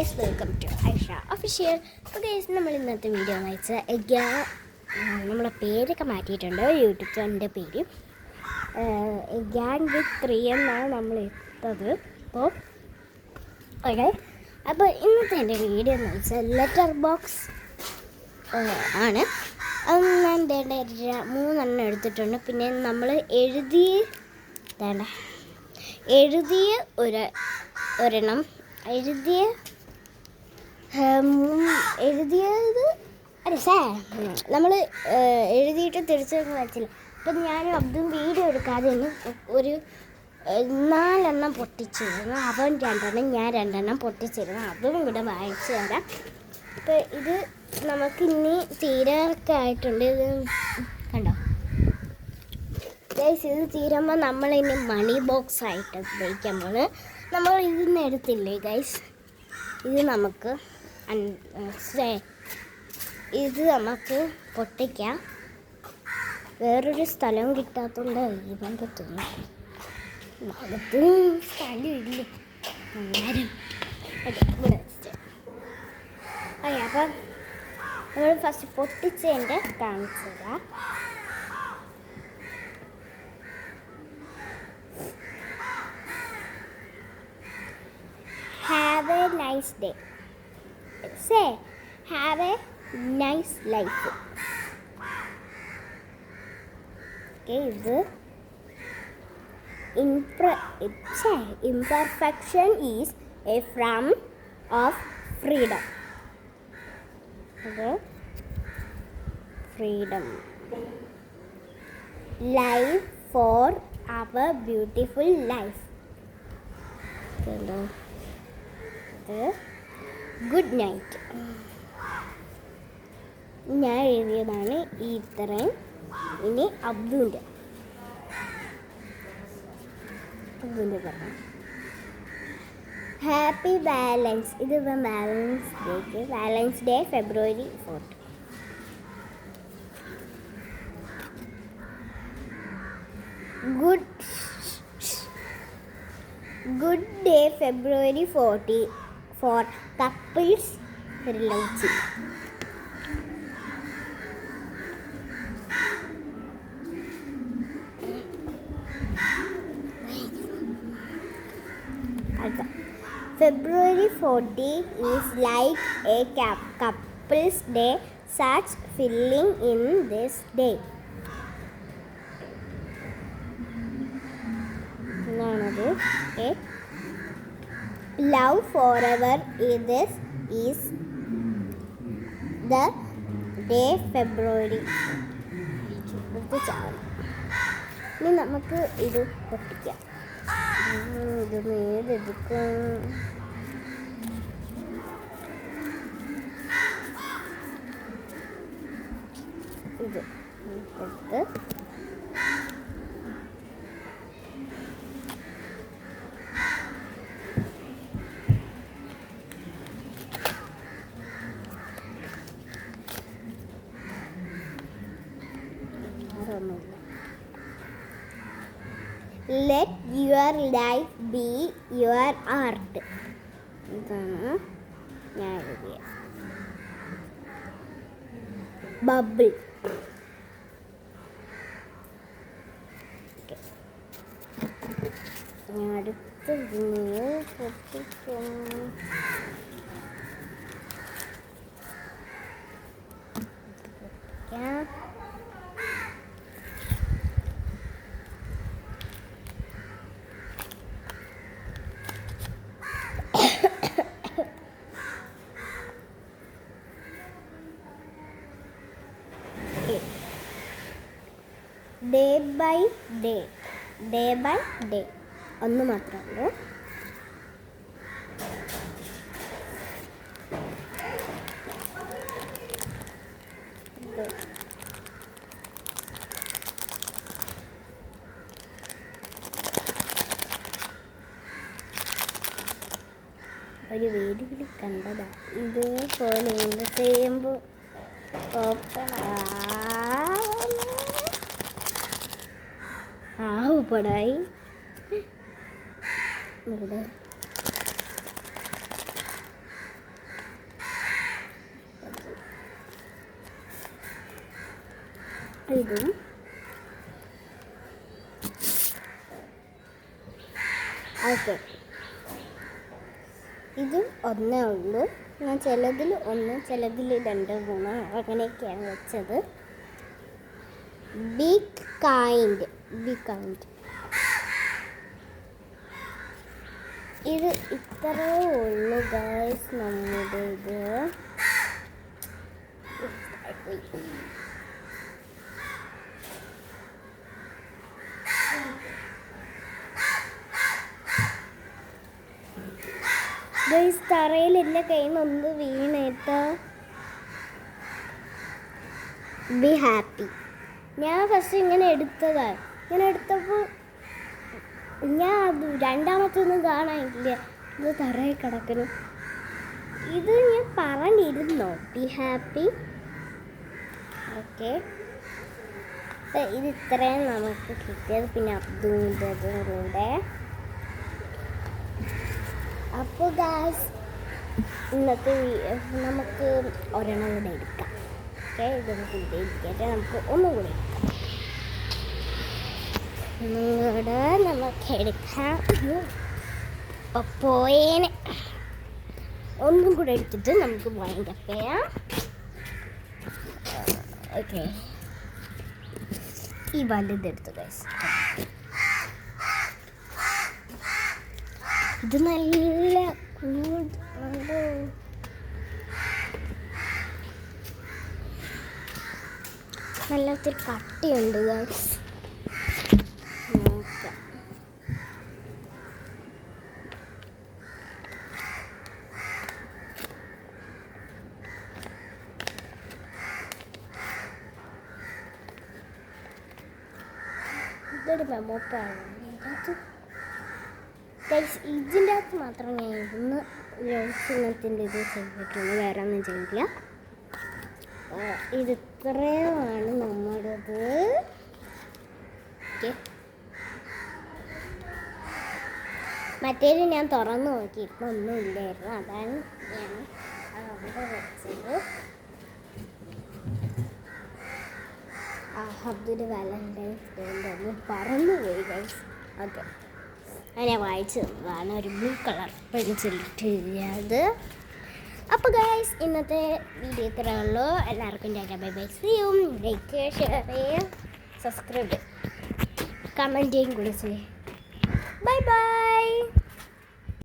Guys, welcome to Aisha official. അപ്പോൾ guys, നമ്മൾ ഇന്നത്തെ വീഡിയോ എന്ന് വെച്ചാൽ നമ്മളെ പേരൊക്കെ മാറ്റിയിട്ടുണ്ട്. യൂട്യൂബ് ചാനലിൻ്റെ പേര് ഗ്യാങ് വിത്ത് 3 എന്നാണ് നമ്മൾ ഇട്ടത്. അപ്പോൾ ഇന്നത്തെ എൻ്റെ വീഡിയോ എന്ന് വെച്ചാൽ ലെറ്റർ ബോക്സ് ആണ്. അത് ഞാൻ 3 എടുത്തിട്ടുണ്ട്. പിന്നെ നമ്മൾ ഒരെണ്ണം എഴുതിയത് നമ്മൾ എഴുതിയിട്ട് തിരിച്ചു വെച്ചില്ല. അപ്പം ഞാനും അബ്ദും വീഡിയോ എടുക്കാതെ ഒരു 4 എണ്ണം പൊട്ടിച്ചിരുന്നു. അവൻ 2 എണ്ണം, ഞാൻ 2 എണ്ണം പൊട്ടിച്ചിരുന്നു. അതും ഇവിടെ വായിച്ചു തരാം. അപ്പോൾ ഇത് നമുക്ക് ഇനി തീരാറൊക്കെ ആയിട്ടുണ്ട്. ഇത് കണ്ടോ ഗൈസ്, ഇത് തീരുമ്പോൾ നമ്മളിനി മണി ബോക്സ് ആയിട്ട് ഉപയോഗിക്കാൻ പോകുന്നത്. നമ്മൾ ഇതിന്ന് എടുത്തില്ലേ ഗൈസ്, ഇത് നമുക്ക് പൊട്ടിക്കാം. വേറൊരു സ്ഥലവും കിട്ടാത്തതുകൊണ്ട് ഇവൻ പറ്റുന്നു. അകത്ത് സ്ഥലമില്ല. അപ്പം നമ്മൾ ഫസ്റ്റ് പൊട്ടിച്ചതിൻ്റെ കാണിച്ചു തരാം. Have a nice day. Say, have a nice life. Okay, ഇത് imperfection is a form of freedom. Okay, freedom. Life for our beautiful life. Good night. ഞാൻ എഴുതിയതാണ് ഈ ഇത്രയും. ഇനി അബ്ദുവിൻ്റെ പറഞ്ഞു ഹാപ്പി വാലൻസ്. ഇത് Valentine's day February 4. Good day February 40 for couples relationship. February 40 is like a couple's day. Such feeling in this day. Love forever is the day February. ഇനി നമുക്ക് ഇത് പൊട്ടിക്കാം. ഇത് നേരെടുക്കും. ഇത് എടുത്ത് let your life be your art. ഇതാണ് ഞാൻ എഴുതിയ ബബിൾ. ഞാൻ അടുത്ത് പൊട്ടിക്കും. ഡേ ബൈ ഡേ ഒന്ന് മാത്രമേ. ഒരു വീഡിയോയിൽ കണ്ടതാ ഇതേപോലെ ചെയ്യുമ്പോൾ പടായി. ഇവിടെ ഇതും ഓക്കെ. ഇതും ഒന്നേ ഉള്ളൂ. ഞാൻ ചിലതിൽ 1, ചിലതിൽ 2, 3 അങ്ങനെയൊക്കെയാണ് വെച്ചത്. Be kind. ഇത് ഇത്രേ ഉള്ളൂ ഗൈസ് നമ്മുടെ ഇത്. ഗൈസ് തറയിൽ എൻ്റെ കയ്യിൽ നിന്ന് വീണിട്ട് ബി ഹാപ്പി. ഞാൻ ഫസ്റ്റ് ഇങ്ങനെ എടുത്തതാണ്. ഇങ്ങനെ എടുത്തപ്പോൾ ഞാൻ അത് രണ്ടാമത്തൊന്നും കാണാനില്ല. ഇത് തറയിൽ കിടക്കുന്നു. ഇത് ഞാൻ പറഞ്ഞിരുന്നോ ബി ഹാപ്പി? ഓക്കെ, ഇത് ഇത്രയും നമുക്ക് കിട്ടിയത്. പിന്നെ അബ്ദും കൂടെ. അപ്പോൾ ഗായ്സ് ഇന്നത്തെ നമുക്ക് ഒരെണ്ണം കൂടെ എടുക്കാം. ഓക്കെ, ഇതൊന്ന് കൂടെ ഇരിക്കട്ടെ. നമുക്ക് ഒന്നും കൂടെ എടുക്കാം. നമുക്ക് എടുക്കാം. പോയേനെ ഒന്നും കൂടെ എടുത്തിട്ട് നമുക്ക് വൈൻഡ് അപ്പ് ചെയ്യാം. ഓക്കെ, ഈ വലുതെടുത്തു ഗൈസ്. ഇത് നല്ല നല്ല ഒത്തിരി കട്ടിയുണ്ട് ഗൈസ്. നോക്കാം. ഇതൊരു മെമ്മോ പാണ്. ഇതിൻ്റെ അകത്ത് മാത്രം ഞാൻ ഇന്ന് രോസിനത്തിൻ്റെ ഇത് ചെയ്തിട്ടുള്ളൂ, വേറെ ഒന്നും ചെയ്യില്ല. ഇത് ഇത്രയുമാണ് നമ്മുടേത്. ഓക്കെ, മറ്റേത് ഞാൻ തുറന്നു നോക്കിയപ്പോൾ ഒന്നും ഇല്ലായിരുന്നു. അതാണ് ഞാൻ അവിടെ വെച്ചത്. അബ്ദുൽ വാലന്റൈൻസ് ഡേൻ്റെ ഒന്ന് പറന്നു പോയി ഗൈസ്. ഓക്കെ, അതിനെ വായിച്ചു തന്നതാണ്. ഒരു ബ്ലൂ കളർ പെൻസിലിട്ട്. അപ്പോൾ ഗൈസ് ഇന്നത്തെ വീഡിയോ ഇത്രയേ ഉള്ളൂ. എല്ലാവർക്കും tata bye bye. See you. Like, share ചെയ്യുക, സബ്സ്ക്രൈബ്, കമൻറ്റ് ചെയ്യും കൂടെ ചെയ്യും. Bye by.